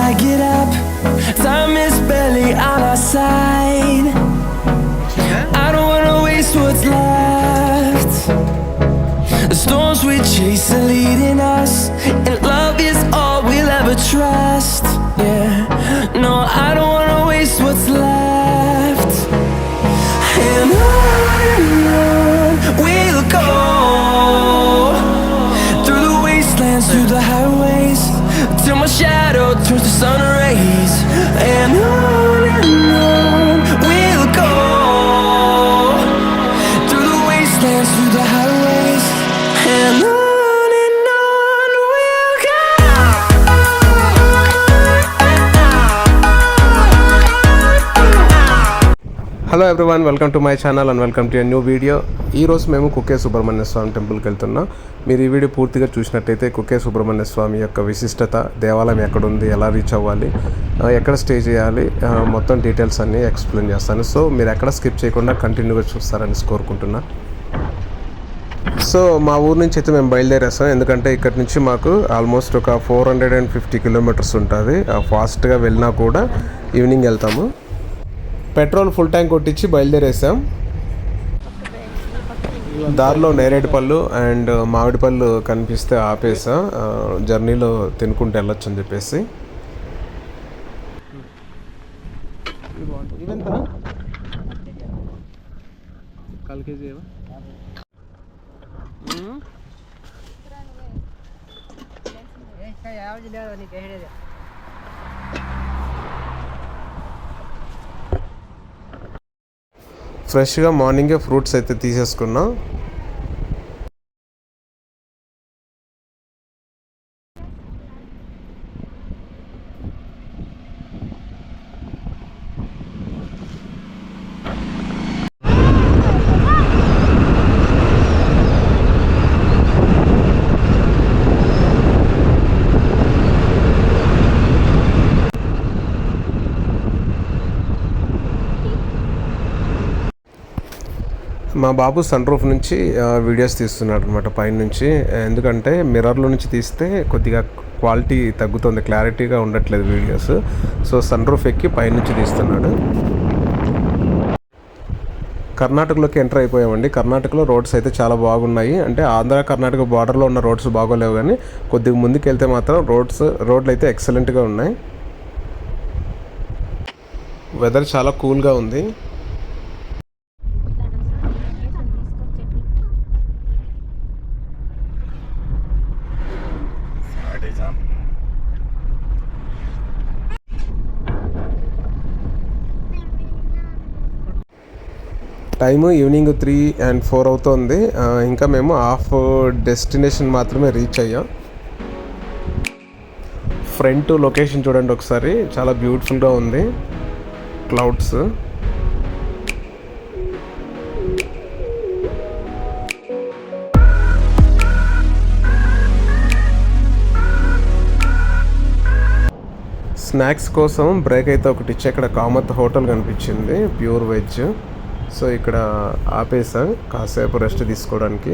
I get up. Time is barely on our side. I don't wanna waste what's left. The storms we chase are leading us, and love is all we'll ever trust. Yeah, no, I don't wanna waste what's left. And on we'll go, through the wastelands, through the highways, till my shadow turns to sun rays. And on we'll go, through the wastelands, through the highways, and on we'll go. Hello everyone, welcome to my channel and welcome to a new video. ఈరోజు మేము కుక్కే సుబ్రహ్మణ్య స్వామి టెంపుల్కి వెళ్తున్నాం. మీరు ఈ video పూర్తిగా చూసినట్టయితే కుక్కే సుబ్రహ్మణ్య స్వామి యొక్క విశిష్టత, దేవాలయం ఎక్కడుంది, ఎలా రీచ్ అవ్వాలి, ఎక్కడ స్టే చేయాలి, మొత్తం డీటెయిల్స్ అన్నీ ఎక్స్ప్లెయిన్ చేస్తాను. సో మీరు ఎక్కడ స్కిప్ చేయకుండా కంటిన్యూగా చూస్తారని కోరుకుంటున్నా. సో మా ఊరు నుంచి అయితే మేము బయలుదేరేస్తాం, ఎందుకంటే ఇక్కడ నుంచి మాకు ఆల్మోస్ట్ ఒక 450 కిలోమీటర్స్ ఉంటుంది. ఫాస్ట్గా వెళ్ళినా కూడా ఈవినింగ్ వెళ్తాము. పెట్రోల్ ఫుల్ ట్యాంక్ కొట్టించి బయలుదేరేసాం. దారిలో నేరేడుపళ్ళు అండ్ మామిడి పళ్ళు కనిపిస్తే ఆపేసా, జర్నీలో తినుకుంటూ వెళ్ళొచ్చు అని చెప్పేసి. ఫ్రెష్గా మార్నింగే ఫ్రూట్స్ అయితే తీసేసుకున్నాం. మా బాబు సన్ రూఫ్ నుంచి వీడియోస్ తీస్తున్నాడు అనమాట, పైనుంచి. ఎందుకంటే మిర్రర్లో నుంచి తీస్తే కొద్దిగా క్వాలిటీ తగ్గుతుంది, క్లారిటీగా ఉండట్లేదు వీడియోస్. సో సన్ రూఫ్ ఎక్కి పైనుంచి తీస్తున్నాడు. కర్ణాటకలోకి ఎంటర్ అయిపోయామండి. కర్ణాటకలో రోడ్స్ అయితే చాలా బాగున్నాయి. అంటే ఆంధ్ర కర్ణాటక బార్డర్లో ఉన్న రోడ్స్ బాగోలేవు, కానీ కొద్దిగా ముందుకు వెళ్తే మాత్రం రోడ్లు అయితే ఎక్సలెంట్గా ఉన్నాయి. వెదర్ చాలా కూల్గా ఉంది. టైము ఈవినింగ్ 3 and 4 అవుతుంది. ఇంకా మేము హాఫ్ డెస్టినేషన్ మాత్రమే రీచ్ అయ్యాం. ఫ్రంట్ లొకేషన్ చూడండి ఒకసారి, చాలా బ్యూటిఫుల్గా ఉంది. క్లౌడ్స్, స్నాక్స్ కోసం బ్రేక్ అయితే ఒకటి ఇచ్చి ఇక్కడ కామత్ హోటల్ కనిపించింది, ప్యూర్ వెజ్. సో ఇక్కడ ఆపేసా కాసేపు రెస్ట్ తీసుకోవడానికి.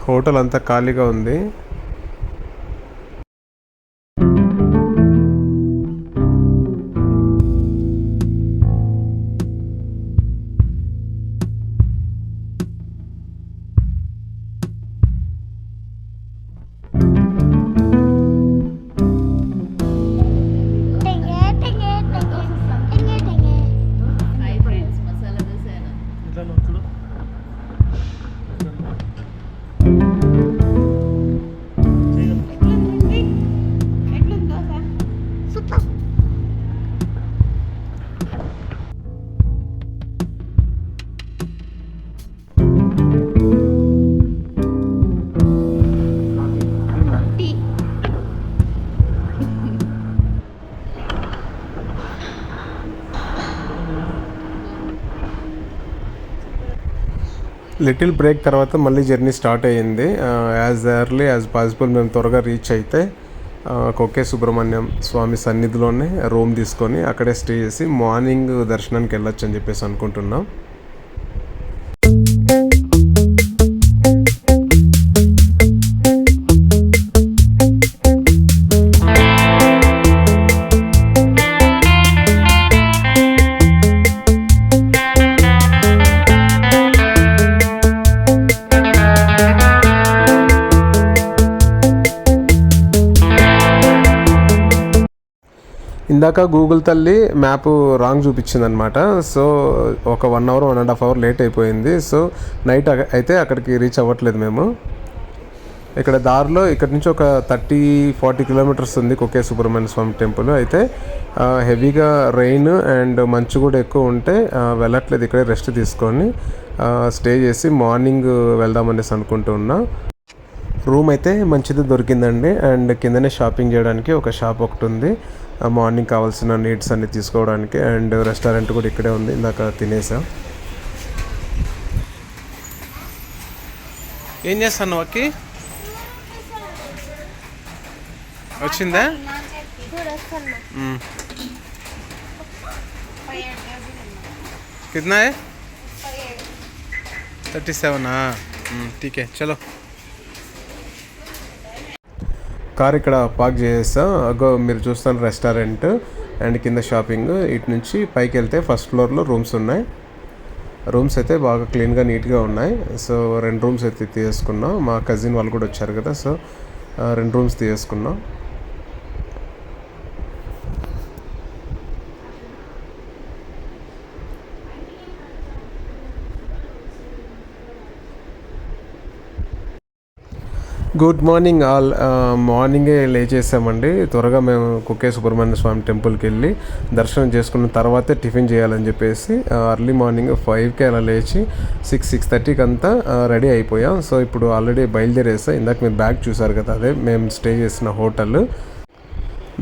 హోటల్ అంతా ఖాళీగా ఉంది. లిటిల్ బ్రేక్ తర్వాత మళ్ళీ జర్నీ స్టార్ట్ అయ్యింది. యాజ్ ఎర్లీ యాజ్ పాసిబుల్ మేము త్వరగా రీచ్ అయితే కుక్కే సుబ్రహ్మణ్యం స్వామి సన్నిధిలోనే రూమ్ తీసుకొని అక్కడే స్టే చేసి మార్నింగ్ దర్శనానికి వెళ్ళొచ్చు అని చెప్పేసి అనుకుంటున్నాం. ఇందాక గూగుల్ తల్లి మ్యాప్ రాంగ్ చూపించింది అనమాట. సో ఒక 1 అవర్ 1.5 అవర్ లేట్ అయిపోయింది. సో నైట్ అయితే అక్కడికి రీచ్ అవ్వట్లేదు మేము. ఇక్కడ దారిలో ఇక్కడ నుంచి ఒక 30-40 కిలోమీటర్స్ ఉంది కుకే సుబ్రహ్మణ్య స్వామి టెంపుల్. అయితే హెవీగా రెయిన్ అండ్ మంచు కూడా ఎక్కువ ఉంటే వెళ్ళట్లేదు. ఇక్కడే రెస్ట్ తీసుకొని స్టే చేసి మార్నింగ్ వెళ్దామనేసి అనుకుంటూ ఉన్నా. రూమ్ అయితే మంచిది దొరికిందండి. అండ్ కిందనే షాపింగ్ చేయడానికి ఒక షాప్ ఒకటి ఉంది, మార్నింగ్ కావాల్సిన నీడ్స్ అన్ని తీసుకోవడానికి. అండ్ రెస్టారెంట్ కూడా ఇక్కడే ఉంది, ఇందాక తినేసా. ఏం చేస్తాను అక్కి? వచ్చిందా? कितना है? 37. ठीक है चलो. కార్ ఇక్కడ పార్క్ చేసేస్తా. అగో మీరు చూస్తాను రెస్టారెంట్ అండ్ కింద షాపింగ్. ఇటు నుంచి పైకి వెళ్తే ఫస్ట్ ఫ్లోర్లో రూమ్స్ ఉన్నాయి. రూమ్స్ అయితే బాగా క్లీన్గా నీట్గా ఉన్నాయి. సో 2 రూమ్స్ అయితే తీసుకున్నాం. మా కజిన్ వాళ్ళు కూడా వచ్చారు కదా, సో 2 రూమ్స్ తీసుకున్నాం. Good morning all. మార్నింగే లేచేసామండి. త్వరగా మేము కుకే సుబ్రహ్మణ్య స్వామి టెంపుల్కి వెళ్ళి దర్శనం చేసుకున్న తర్వాతే టిఫిన్ చేయాలని చెప్పేసి అర్లీ మార్నింగ్ 5కి అలా లేచి 6-6:30కి అంతా రెడీ అయిపోయాం. సో ఇప్పుడు ఆల్రెడీ బయలుదేరేసా. ఇందాక మీరు బ్యాగ్ చూసారు కదా, అదే మేము స్టే చేసిన హోటల్.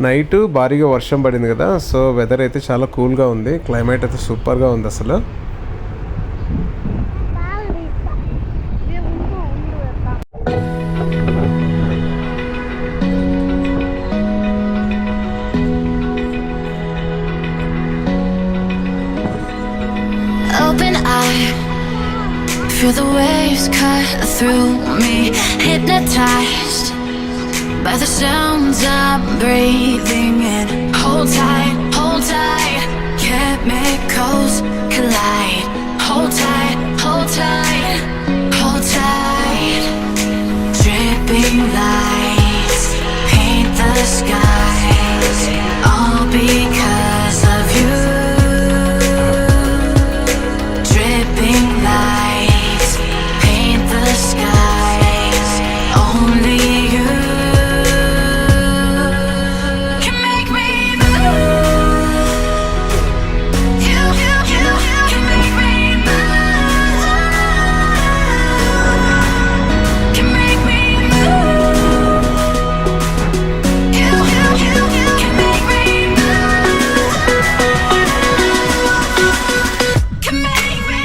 నైట్ భారీగా వర్షం పడింది కదా, సో వెదర్ అయితే చాలా కూల్గా ఉంది. క్లైమేట్ అయితే సూపర్గా ఉంది అసలు. Feel the waves cut through me, hypnotized by the sounds I'm breathing in. Hold tight, chemicals collide. Hold tight, hold tight, hold tight. Dripping lights paint the skies, all because of you. Dripping lights paint the skies, only you can make me move. You can make me move. Can make me move. You can make me move. Can make me.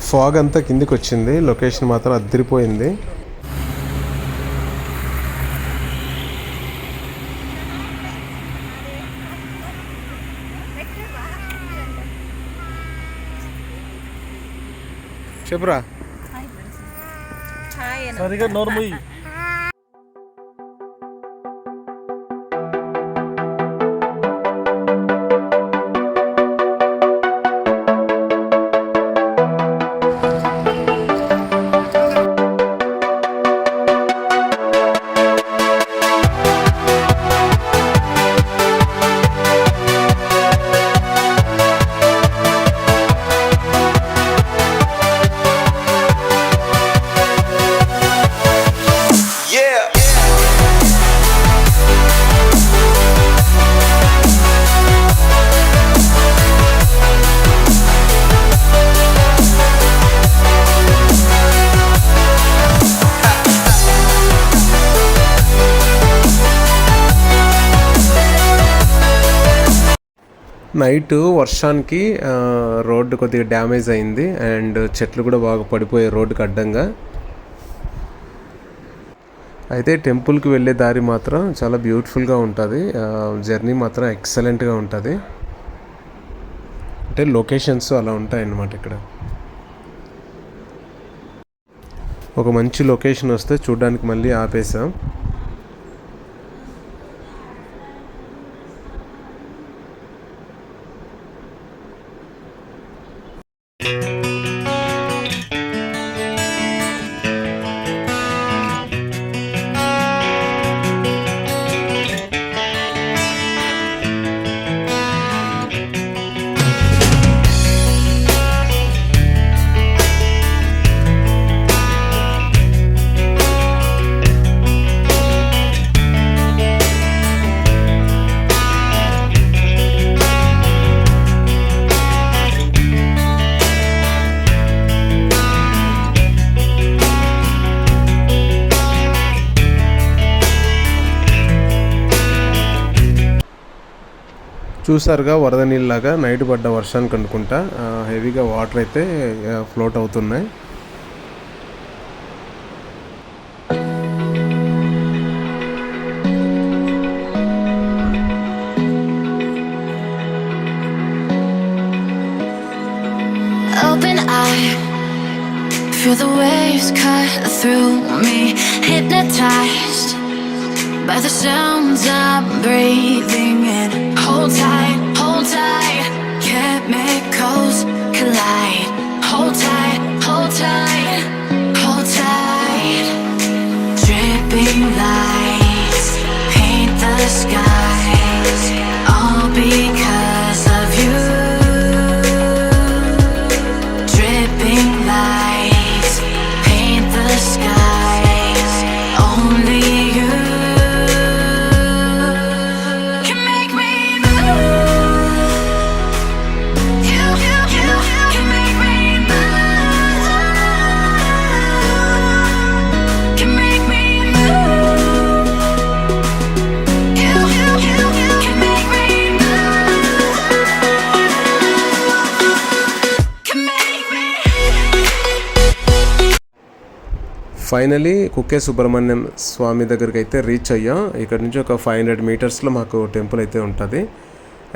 Fog అంతా కిందికి వచ్చింది. Location మాత్రం అదిరిపోయింది. చెప్పురా. సరిగా నోర్మయ్యి. Night వర్షానికి road కొద్దిగా damage అయింది అండ్ చెట్లు కూడా బాగా పడిపోయాయి రోడ్డుకి అడ్డంగా. అయితే టెంపుల్కి వెళ్ళే దారి మాత్రం చాలా బ్యూటిఫుల్గా ఉంటుంది. జర్నీ మాత్రం ఎక్సలెంట్గా ఉంటుంది. అంటే లొకేషన్స్ అలా ఉంటాయి అన్నమాట ఇక్కడ. ఒక మంచి లొకేషన్ వస్తే చూడడానికి మళ్ళీ ఆపేసాం. చూసారుగా వరద నీళ్ళలాగా నైట్ పడ్డ వర్షానికి అనుకుంటా హెవీగా వాటర్ అయితే ఫ్లోట్ అవుతున్నాయి. Open eye, feel the waves cut through me, hypnotized by the sounds I'm breathing in. Hold tight, chemicals collide. Hold tight, hold tight, hold tight. Dripping lights paint the skies, all because of you. Dripping lights paint the skies, only you can make me move. You can make me move. Can make me move. You can make me move. Can make me. Finally Kukke Subramanyam Swamy దగ్గరికి అయితే reach అయ్యాం. ఇక్కడ నుంచి ఒక 500 మీటర్స్లో మాకు temple అయితే ఉంటుంది.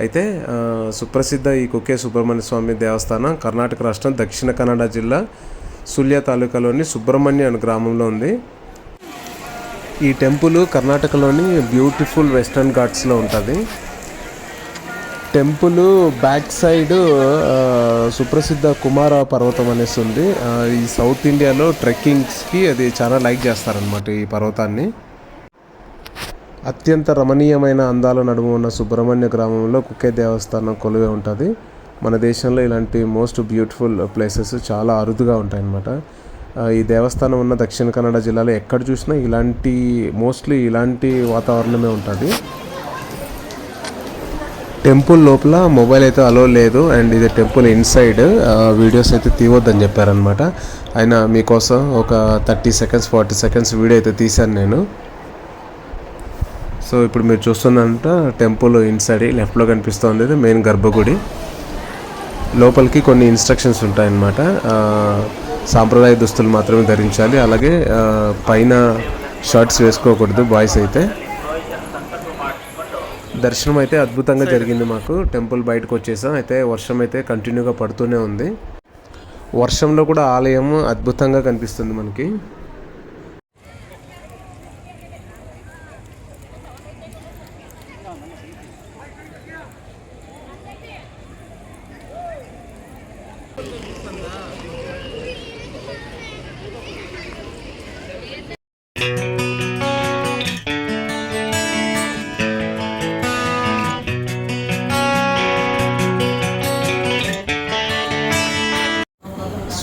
అయితే సుప్రసిద్ధ ఈ కుక్కే సుబ్రహ్మణ్య స్వామి దేవస్థానం కర్ణాటక రాష్ట్రం దక్షిణ కన్నడ జిల్లా సుల్య తాలూకాలోని సుబ్రహ్మణ్య అనే గ్రామంలో ఉంది. ఈ టెంపుల్ కర్ణాటకలోని బ్యూటిఫుల్ వెస్టర్న్ ఘాట్స్లో ఉంటుంది. టెంపుల్ బ్యాక్ సైడ్ సుప్రసిద్ధ కుమార పర్వతం అనేసి ఉంది. ఈ సౌత్ ఇండియాలో ట్రెక్కింగ్స్కి అది చాలా లైక్ చేస్తారనమాట ఈ పర్వతాన్ని. అత్యంత రమణీయమైన అందాల నడుమ ఉన్న సుబ్రహ్మణ్య గ్రామంలో కుక్కే దేవస్థానం కొలువే ఉంటుంది. మన దేశంలో ఇలాంటి మోస్ట్ బ్యూటిఫుల్ ప్లేసెస్ చాలా అరుదుగా ఉంటాయన్నమాట. ఈ దేవస్థానం ఉన్న దక్షిణ కన్నడ జిల్లాలో ఎక్కడ చూసినా మోస్ట్లీ ఇలాంటి వాతావరణమే ఉంటుంది. టెంపుల్ లోపల మొబైల్ అయితే అలో లేదు, అండ్ ఇది టెంపుల్ ఇన్సైడ్ వీడియోస్ అయితే తీయవద్దని చెప్పారనమాట. అయినా మీకోసం ఒక 30 సెకండ్స్ 40 సెకండ్స్ వీడియో అయితే తీశాను నేను. సో ఇప్పుడు మీరు చూస్తున్నంత టెంపుల్ ఇన్సైడ్ లెఫ్ట్లో కనిపిస్తుంది ఇది మెయిన్ గర్భగుడి. లోపలికి కొన్ని ఇన్స్ట్రక్షన్స్ ఉంటాయన్నమాట. సాంప్రదాయ దుస్తులు మాత్రమే ధరించాలి, అలాగే పైన షర్ట్స్ వేసుకోకూడదు బాయ్స్ అయితే. దర్శనం అయితే అద్భుతంగా జరిగింది మాకు. టెంపుల్ బయటకు వచ్చేసాం. అయితే వర్షం అయితే కంటిన్యూగా పడుతూనే ఉంది. వర్షంలో కూడా ఆలయం అద్భుతంగా కనిపిస్తుంది మనకి.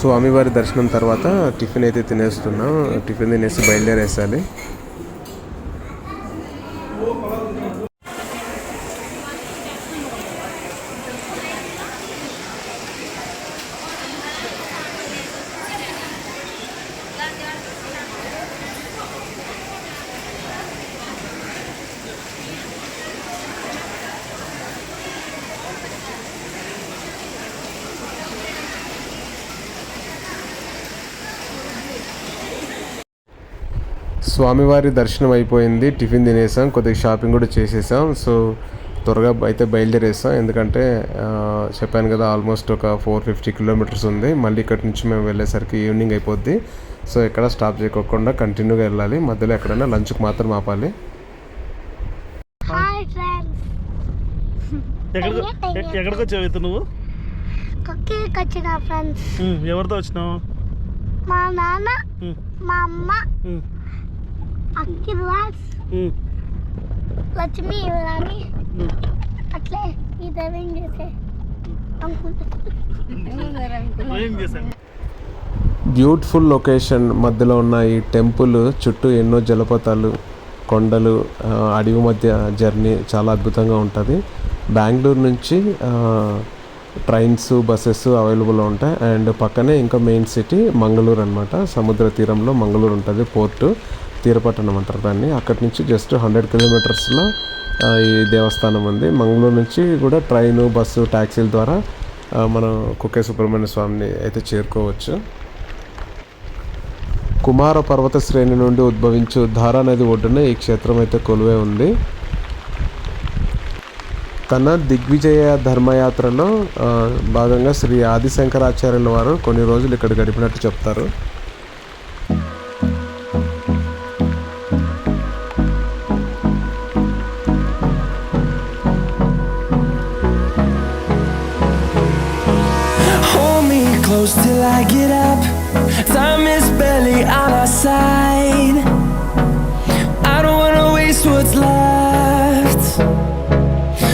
స్వామివారి దర్శనం తర్వాత టిఫిన్ అయితే తినేస్తున్నాం. టిఫిన్ తినేసి బయలుదేరేసాలి. స్వామివారి దర్శనం అయిపోయింది, టిఫిన్ తినేసాం, కొద్దిగా షాపింగ్ కూడా చేసేసాం. సో త్వరగా అయితే బయలుదేరేసాం. ఎందుకంటే చెప్పాను కదా ఆల్మోస్ట్ ఒక 450 కిలోమీటర్స్ ఉంది. మళ్ళీ ఇక్కడి నుంచి మేము వెళ్ళేసరికి ఈవినింగ్ అయిపోద్ది. సో ఎక్కడ స్టాప్ చేయకోకుండా కంటిన్యూగా వెళ్ళాలి. మధ్యలో ఎక్కడైనా లంచ్కి మాత్రం ఆపాలి. హాయ్ ఫ్రెండ్స్, ఎక్కడికి వచ్చావు అయితే నువ్వు? కుక్కీకి వచ్చిన ఫ్రెండ్స్. ఎవరితో వచ్చినావు? మా నాన్న, మా అమ్మ, అఖిలాస్, లక్ష్మి, ఇవరాని అట్లే ఈ డ్రైవింగ్ చేసే ఏం చేశాను? బ్యూటిఫుల్ లొకేషన్ మధ్యలో ఉన్న ఈ టెంపుల్ చుట్టూ ఎన్నో జలపాతాలు, కొండలు, అడవి మధ్య జర్నీ చాలా అద్భుతంగా ఉంటుంది. బెంగళూరు నుంచి ట్రైన్స్, బస్సెస్ అవైలబుల్ ఉంటాయి. అండ్ పక్కనే ఇంకా మెయిన్ సిటీ మంగళూరు అనమాట. సముద్ర తీరంలో మంగళూరు ఉంటుంది. పోర్టు తీరపట్టణం అంటారు దాన్ని. అక్కడి నుంచి జస్ట్ 100 కిలోమీటర్స్లో ఈ దేవస్థానం ఉంది. మంగళూరు నుంచి కూడా ట్రైను, బస్సు, ట్యాక్సీల ద్వారా మనం కుక్కే సుబ్రహ్మణ్య స్వామిని అయితే చేరుకోవచ్చు. కుమార పర్వత శ్రేణి నుండి ఉద్భవించు ధారా నది ఒడ్డున ఈ క్షేత్రం అయితే కొలువై ఉంది. తన దిగ్విజయ ధర్మయాత్రలో భాగంగా శ్రీ ఆదిశంకరాచార్యుల వారు కొన్ని రోజులు ఇక్కడ గడిపినట్టు చెప్తారు. Hold me close till I get up. Time is barely on our side. I don't wanna waste what's left.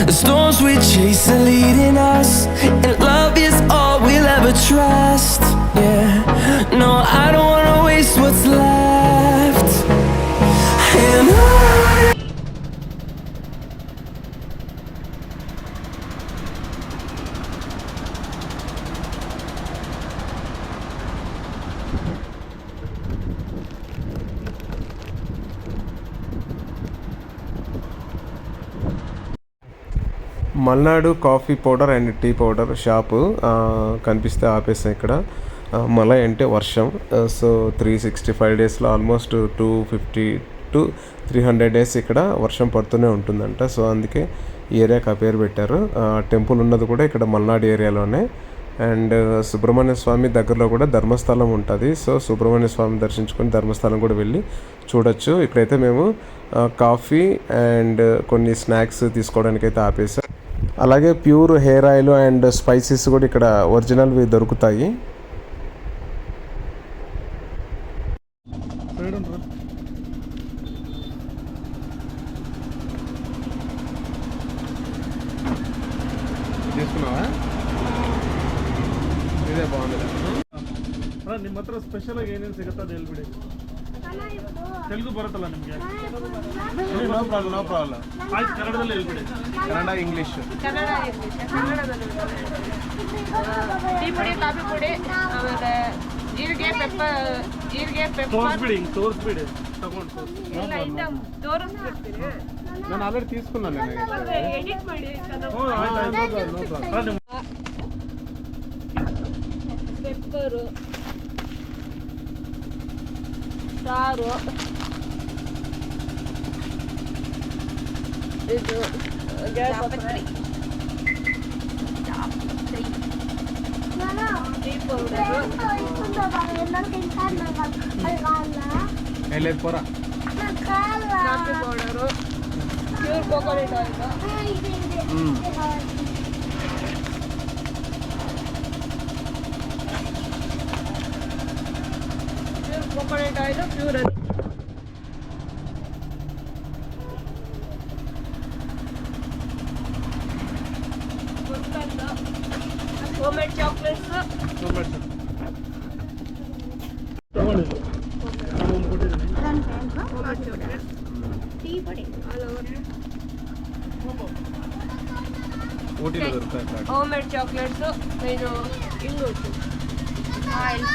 The storms we chase are leading us, and love is all we'll ever trust. Yeah, no, I don't wanna waste what's left. And on. Malnadu coffee powder and tea powder shop కనిపిస్తే ఆపేసాం ఇక్కడ. మలై అంటే వర్షం. So 365 డేస్లో almost 250 to 300 days ఇక్కడ వర్షం పడుతూనే ఉంటుందంట. సో అందుకే ఈ ఏరియాకి ఆ పేరు పెట్టారు. టెంపుల్ ఉన్నది కూడా ఇక్కడ మల్నాడు ఏరియాలోనే. అండ్ సుబ్రహ్మణ్య స్వామి దగ్గరలో కూడా ధర్మస్థలం ఉంటుంది. సో సుబ్రహ్మణ్య స్వామి దర్శించుకొని ధర్మస్థలం కూడా వెళ్ళి చూడొచ్చు. ఇక్కడైతే మేము కాఫీ అండ్ కొన్ని స్నాక్స్ తీసుకోవడానికి అయితే ఆపేసాం. అలాగే pure hair oil and spices కూడా ఇక్కడ ఒరిజినల్వి దొరుకుతాయి. తీసుకున్నావా? ఇదే బాగుంది. ನಿಮ್ಮ ಹತ್ರ ಸ್ಪೆಷಲ್ ಆಗಿ ಏನೇನು ಸಿಗುತ್ತಾ ಅದು ಹೇಳ್ಬಿಡಿ. ತೆಲುಗು ಬರುತ್ತಲ್ಲ ನಿಮಗೆ? No problem. ಆಯ್ತು, ಕನ್ನಡದಲ್ಲಿ ಹೇಳ್ಬಿಡಿ. ಕನ್ನಡ, ಇಂಗ್ಲೀಷ್. ಟೀ ಪುಡಿ, ಕಾಫಿ ಪುಡಿ, ಆಮೇಲೆ ಜೀರಿಗೆ, ಪೆಪ್ಪರ್ ತೋರಿಸ್ಬಿಡಿ, ಹಿಂಗೆ ತೋರಿಸ್ಬಿಡಿ. ತಗೊಂಡು ಎಲ್ಲ ಐಟಮ್ ತೋರಿಸ್ಬಿಡ್ತೀನಿ. ನಾನು ಆಲ್ರೆಡಿ తీసుకున్నాను. ಎಡಿಟ್ ಮಾಡಿ ಪೆಪ್ಪರು, ಸಾರು, ಇದು ಜಾಪತ್ರೆ, ಟೀ ಪೌಡರು, వెళ్ళేది పోరా. Coffee powder, pure coconut oil, pure coconut oil, pure ಅದು ಹೋಮ್ಮೇಡ್ ಚಾಕ್ಲೇಟ್ಸ್, ತಗೊಂಡಿದ್ದು ಒಂದು ಕೊಟ್ಟಿದ್ದೀನಿ. ಟೀ ಪುಡಿ ಆಲ್ ಓವರ್, ఊటీలో దొరుకుతాయి. ಹೋಮ್ಮೇಡ್ ಚಾಕ್ಲೇಟ್ಸ್, ಇದು ಇಂಗುಟ್ಟು, ಆಯಿಲ್,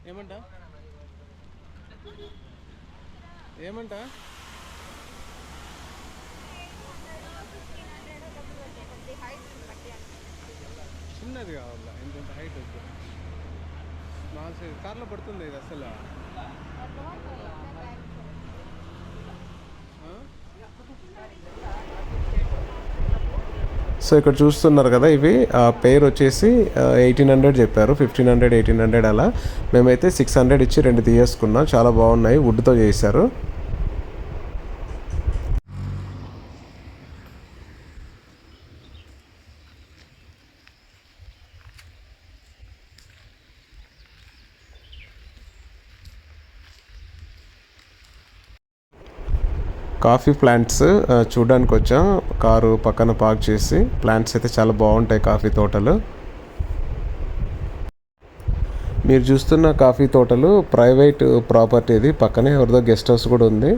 ఏమంటా ఏమంటా చిన్నది కావాలా ఎంత హైట్ వద్దు స్మాల్ సైజ్ కార్లో పడుతుంది ఇది అసలు సో ఇక్కడ చూస్తున్నారు కదా ఇవి పేరు వచ్చేసి 1800 చెప్పారు 1500 1800 అలా మేమైతే 600 ఇచ్చి 2 తీసేసుకున్నాం చాలా బాగున్నాయి వుడ్తో చేశారు కాఫీ ప్లాంట్స్ చూడడానికి వచ్చాం కారు పక్కన పార్క్ చేసి ప్లాంట్స్ అయితే చాలా బాగుంటాయి కాఫీ తోటలు మీరు చూస్తున్న కాఫీ తోటలు ప్రైవేట్ ప్రాపర్టీ ఇది పక్కనే ఎవరిదో గెస్ట్ హౌస్ కూడా ఉంది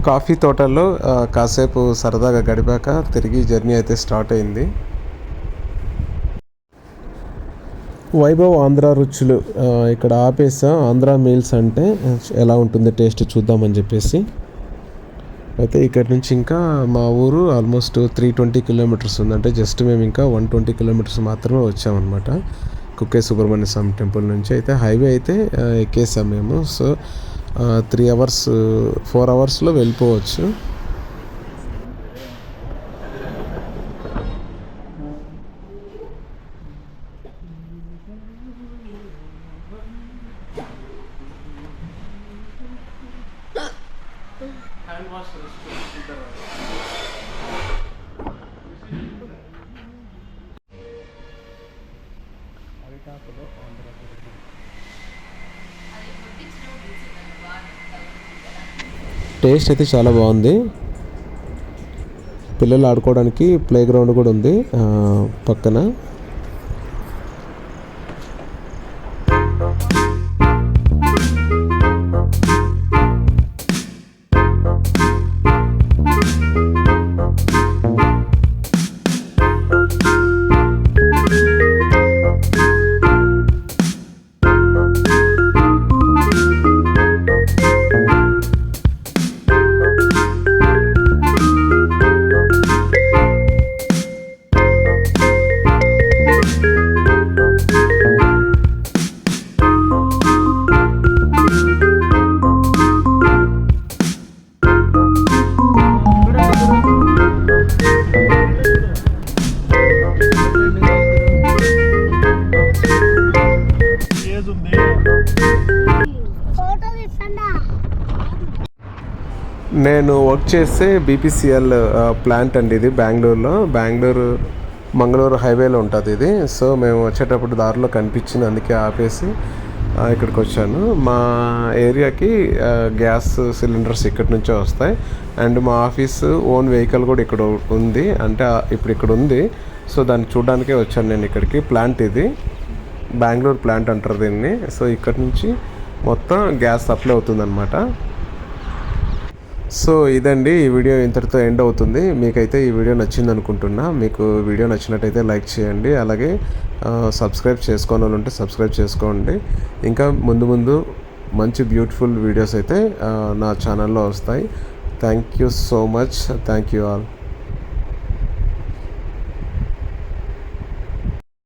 కాఫీ తోటల్లో కాసేపు సరదాగా గడిపాక తిరిగి జర్నీ అయితే స్టార్ట్ అయింది వైభవ్ ఆంధ్ర రుచులు ఇక్కడ ఆపేసా ఆంధ్ర మీల్స్ అంటే ఎలా ఉంటుంది టేస్ట్ చూద్దామని చెప్పేసి అయితే ఇక్కడ నుంచి ఇంకా మా ఊరు ఆల్మోస్ట్ 320 కిలోమీటర్స్ ఉంది అంటే జస్ట్ మేము ఇంకా 120 కిలోమీటర్స్ మాత్రమే వచ్చామన్నమాట కుక్కే సుబ్రహ్మణ్య స్వామి టెంపుల్ నుంచి అయితే హైవే అయితే ఎక్కేసాం మేము సో 3 అవర్స్ 4 అవర్స్లో వెళ్ళిపోవచ్చు టేస్ట్ అయితే చాలా బాగుంది పిల్లలు ఆడుకోవడానికి ప్లే గ్రౌండ్ కూడా ఉంది పక్కన నేను వర్క్ చేసే బీపీసీఎల్ ప్లాంట్ అండి ఇది బెంగళూరు మంగళూరు హైవేలో ఉంటుంది ఇది. సో మేము వచ్చేటప్పుడు దారిలో కనిపించింది, అందుకే ఆపేసి ఇక్కడికి వచ్చాను. మా ఏరియాకి గ్యాస్ సిలిండర్స్ ఇక్కడి నుంచే వస్తాయి. అండ్ మా ఆఫీస్ ఓన్ వెహికల్ కూడా ఇక్కడ ఉంది, అంటే ఇప్పుడు ఇక్కడ ఉంది. సో దాన్ని చూడడానికే వచ్చాను నేను ఇక్కడికి. ప్లాంట్ ఇది బెంగళూరు ప్లాంట్ అంటారు దీన్ని. సో ఇక్కడ నుంచి మొత్తం గ్యాస్ సప్లై అవుతుందన్నమాట. సో ఇదండి, ఈ వీడియో ఇంతటితో ఎండ్ అవుతుంది. మీకైతే ఈ వీడియో నచ్చింది అనుకుంటున్నా. మీకు వీడియో నచ్చినట్టయితే లైక్ చేయండి, అలాగే సబ్స్క్రైబ్ చేసుకోని వాళ్ళు ఉంటే సబ్స్క్రైబ్ చేసుకోండి. ఇంకా ముందు మంచి బ్యూటిఫుల్ వీడియోస్ అయితే నా ఛానల్లో వస్తాయి. Thank you so much. Thank you all.